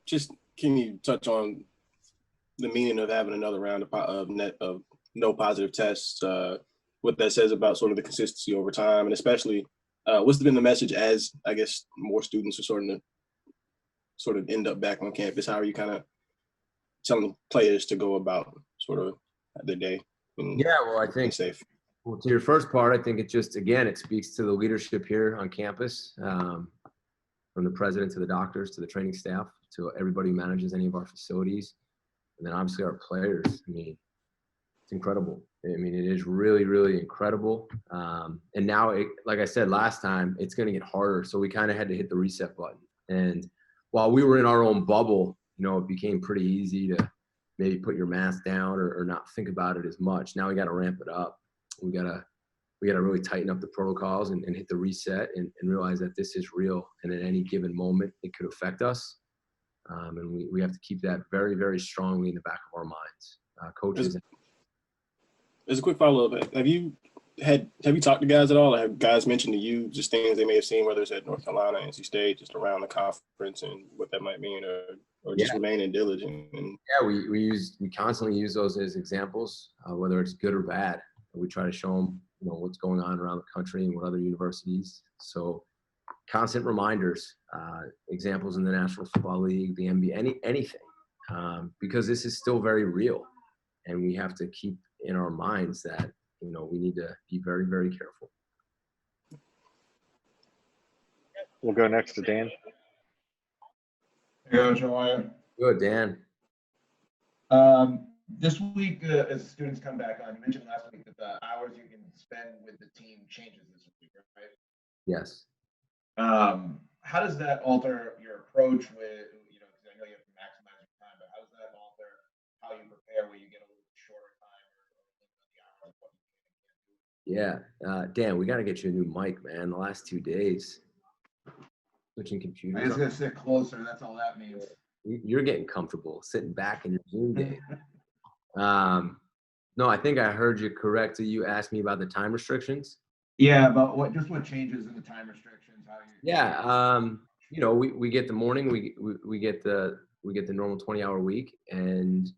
Just can you touch on the meaning of having another round of no positive tests? What that says about sort of the consistency over time, and especially what's been the message as I guess more students are sort of end up back on campus? How are you kind of telling players to go about sort of their day and Yeah, well, I think safe? well, to your first part, I think it just, again, it speaks to the leadership here on campus, from the president to the doctors to the training staff to everybody who manages any of our facilities. And then obviously our players. I mean, it's incredible. I mean, it is really, really incredible. And now, like I said last time, it's going to get harder. So we kind of had to hit the reset button. And while we were in our own bubble, it became pretty easy to maybe put your mask down or not think about it as much. Now we got to ramp it up. We got to really tighten up the protocols and hit the reset and realize that this is real. And at any given moment, it could affect us. And we have to keep that very, very strongly in the back of our minds. Coaches. As a quick follow-up, have you talked to guys at all? Or have guys mentioned to you just things they may have seen, whether it's at North Carolina, NC State, just around the conference and what that might mean, or just remaining diligent? Yeah, we constantly use those as examples, whether it's good or bad. We try to show them, what's going on around the country and what other universities. So constant reminders, examples in the National Football League, the NBA, anything, because this is still very real. And we have to keep in our minds that, we need to be very, very careful. We'll go next to Dan. Hey, Coach, how are you? Good, Dan. This week, as students come back on, you mentioned last week that the hours you can spend with the team changes this week, right? Yes. How does that alter your approach with, because I know you have to maximize your time, but how does that alter how you prepare where you get a little shorter time or the hours of what you can and can't do? Yeah. Dan, we got to get you a new mic, man. The last 2 days, switching computers. I just got to sit closer. That's all that means. You're getting comfortable sitting back in your Zoom game. No, I think I heard you correctly. You asked me about the time restrictions. Yeah, but what changes in the time restrictions? How you? Yeah, we get the morning, we get the normal 20-hour week, and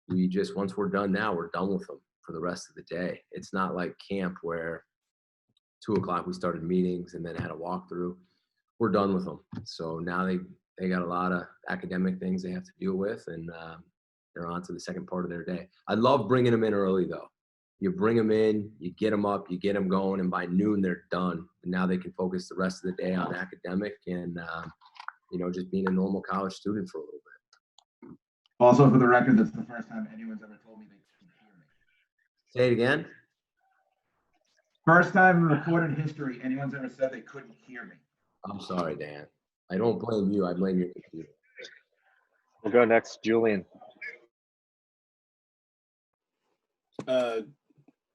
we just, once we're done now, we're done with them for the rest of the day. It's not like camp where 2:00 we started meetings and then had a walkthrough. We're done with them. So now they got a lot of academic things they have to deal with, and they're on to the second part of their day. I love bringing them in early, though. You bring them in, you get them up, you get them going, and by noon they're done. And now they can focus the rest of the day on academic and, just being a normal college student for a little bit. Also, for the record, that's the first time anyone's ever told me they couldn't hear me. Say it again. First time in recorded history anyone's ever said they couldn't hear me. I'm sorry, Dan. I don't blame you. I blame your computer. We'll go next, Julian.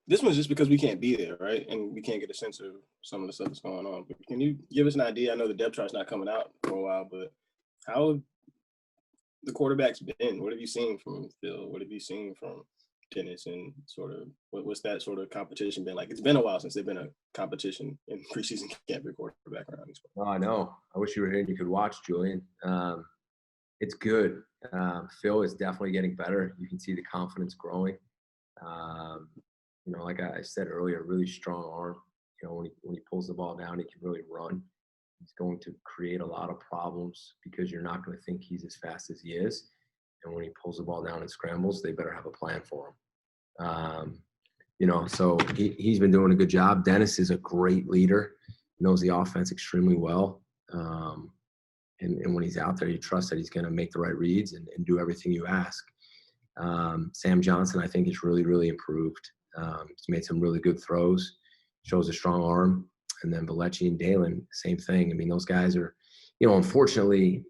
This one's just because we can't be there, right? And we can't get a sense of some of the stuff that's going on. But can you give us an idea? I know the depth chart's not coming out for a while, but how have the quarterbacks been? What have you seen from Phil? What have you seen from Dennis? And sort of what's that sort of competition been like? It's been a while since they've been a competition in preseason camp for quarterback around these. Oh, I know. I wish you were here and you could watch, Julian. It's good. Phil is definitely getting better. You can see the confidence growing. Like I said earlier, really strong arm. When he pulls the ball down, he can really run. He's going to create a lot of problems because you're not going to think he's as fast as he is. And when he pulls the ball down and scrambles, they better have a plan for him. So he's been doing a good job. Dennis is a great leader. He knows the offense extremely well. And when he's out there, you trust that he's going to make the right reads and do everything you ask. Sam Johnson, I think, has really, really improved. He's made some really good throws, shows a strong arm. And then Belichick and Dalen, same thing. I mean, those guys are, unfortunately,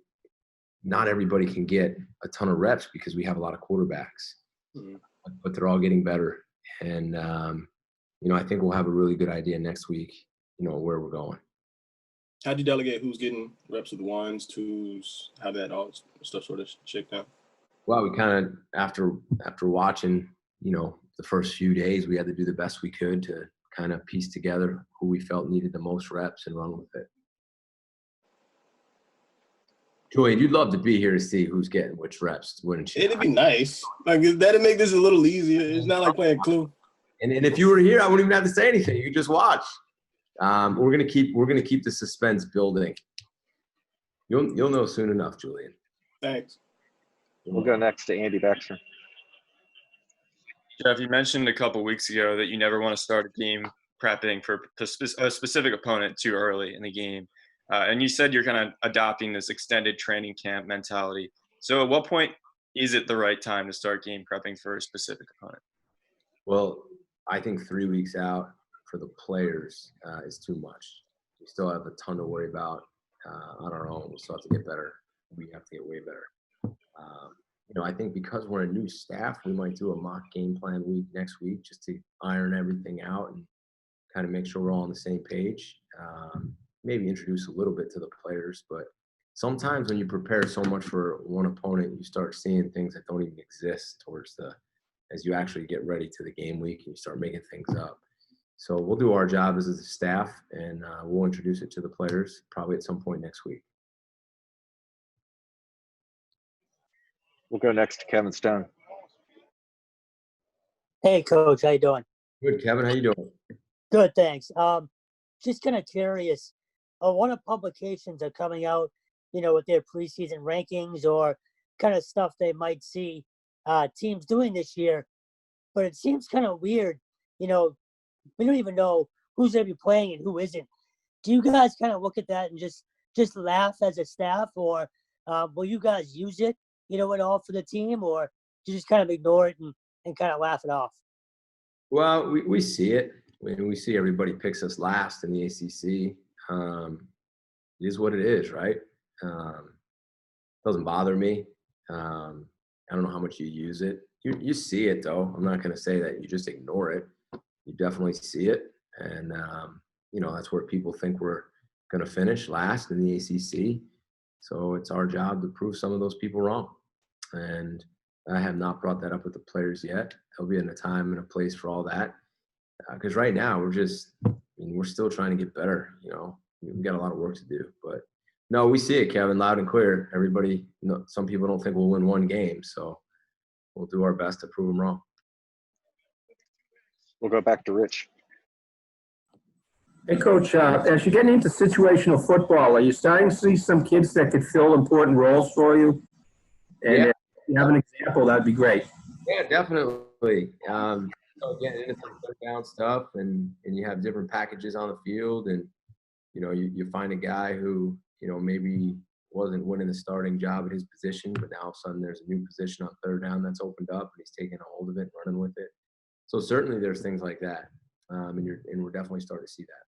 not everybody can get a ton of reps because we have a lot of quarterbacks. Mm-hmm. But they're all getting better. And, I think we'll have a really good idea next week, where we're going. How do you delegate who's getting reps with the ones, twos? How did that all stuff sort of shake down? Well, we kind of, after watching, the first few days, we had to do the best we could to kind of piece together who we felt needed the most reps and run with it. Julian, you'd love to be here to see who's getting which reps, wouldn't you? It'd be nice. Like that'd make this a little easier. It's not like playing Clue. And if you were here, I wouldn't even have to say anything. You could just watch. We're gonna keep the suspense building. You'll know soon enough, Julian. Thanks. We'll go next to Andy Baxter. Jeff, you mentioned a couple weeks ago that you never want to start a game prepping for a specific opponent too early in the game. And you said you're kind of adopting this extended training camp mentality. So at what point is it the right time to start game prepping for a specific opponent? Well, I think 3 weeks out for the players is too much. We still have a ton to worry about on our own. We still have to get better. We have to get way better. I think because we're a new staff, we might do a mock game plan week next week just to iron everything out and kind of make sure we're all on the same page. Maybe introduce a little bit to the players, but sometimes when you prepare so much for one opponent, you start seeing things that don't even exist as you actually get ready to the game week and you start making things up. So we'll do our job as a staff, and we'll introduce it to the players probably at some point next week. We'll go next to Kevin Stone. Hey, Coach, how you doing? Good, Kevin. How you doing? Good, thanks. Just kind of curious. A lot of publications are coming out, with their preseason rankings or kind of stuff they might see teams doing this year. But it seems kind of weird. We don't even know who's going to be playing and who isn't. Do you guys kind of look at that and just laugh as a staff, or will you guys use it, at all for the team, or do you just kind of ignore it and kind of laugh it off? Well, we see it. We see everybody picks us last in the ACC. It is what it is, right? Doesn't bother me. I don't know how much you use it. You see it, though. I'm not going to say that you just ignore it. You definitely see it. And, that's where people think we're going to finish last in the ACC. So it's our job to prove some of those people wrong. And I have not brought that up with the players yet. There'll be a time and a place for all that. Because right now we're still trying to get better. We've got a lot of work to do. But no, we see it, Kevin, loud and clear. Everybody, some people don't think we'll win one game. So we'll do our best to prove them wrong. We'll go back to Rich. Hey, Coach, as you're getting into situational football, are you starting to see some kids that could fill important roles for you? And Yeah. if you have an example, that'd be great. Yeah, definitely. Getting into some third down stuff, and you have different packages on the field, and you find a guy who maybe wasn't winning the starting job at his position, but now all of a sudden there's a new position on third down that's opened up, and he's taking a hold of it, running with it. So certainly there's things like that, and we're definitely starting to see that.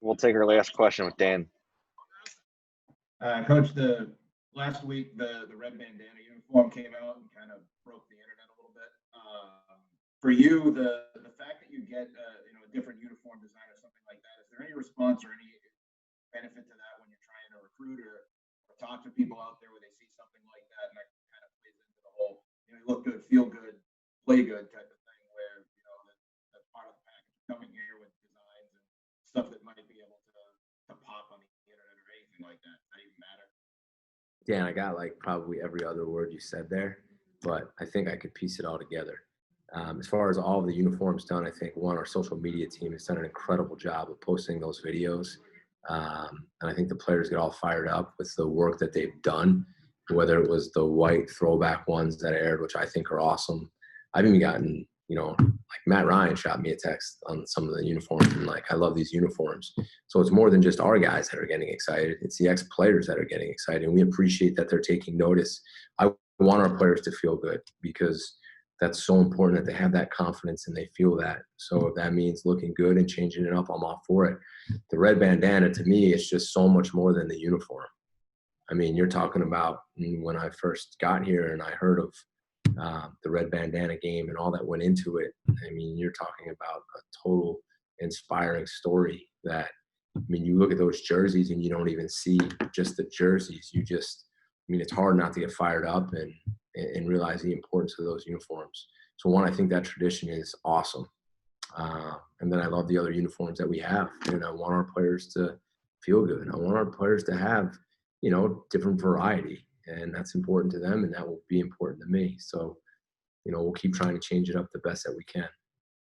We'll take our last question with Dan. Coach, the last week the red bandana uniform came out and kind of broke the internet a little bit. For you, the fact that you get a different uniform design or something like that, is there any response or any benefit to that when you're trying to recruit or talk to people out there where they see something like that and that kind of plays into the whole look good, feel good, play good type of thing where that's part of the package coming here with designs and stuff that might be able to pop on the internet or anything like that? Does that even matter? Dan, I got like probably every other word you said there, but I think I could piece it all together. As far as all of the uniforms done, I think our social media team has done an incredible job of posting those videos. And I think the players get all fired up with the work that they've done, whether it was the white throwback ones that aired, which I think are awesome. I've even gotten, like Matt Ryan shot me a text on some of the uniforms and I love these uniforms. So it's more than just our guys that are getting excited. It's the ex-players that are getting excited. And we appreciate that they're taking notice. I want our players to feel good because that's so important that they have that confidence and they feel that. So if that means looking good and changing it up, I'm all for it. The red bandana, to me, is just so much more than the uniform. I mean, you're talking about when I first got here and I heard of the red bandana game and all that went into it. I mean, you're talking about a total inspiring story that, you look at those jerseys and you don't even see just the jerseys. It's hard not to get fired up and realize the importance of those uniforms. So one, I think that tradition is awesome. And then I love the other uniforms that we have. And I want our players to feel good. I want our players to have, you know, different variety, and that's important to them, and that will be important to me. So, you know, we'll keep trying to change it up the best that we can.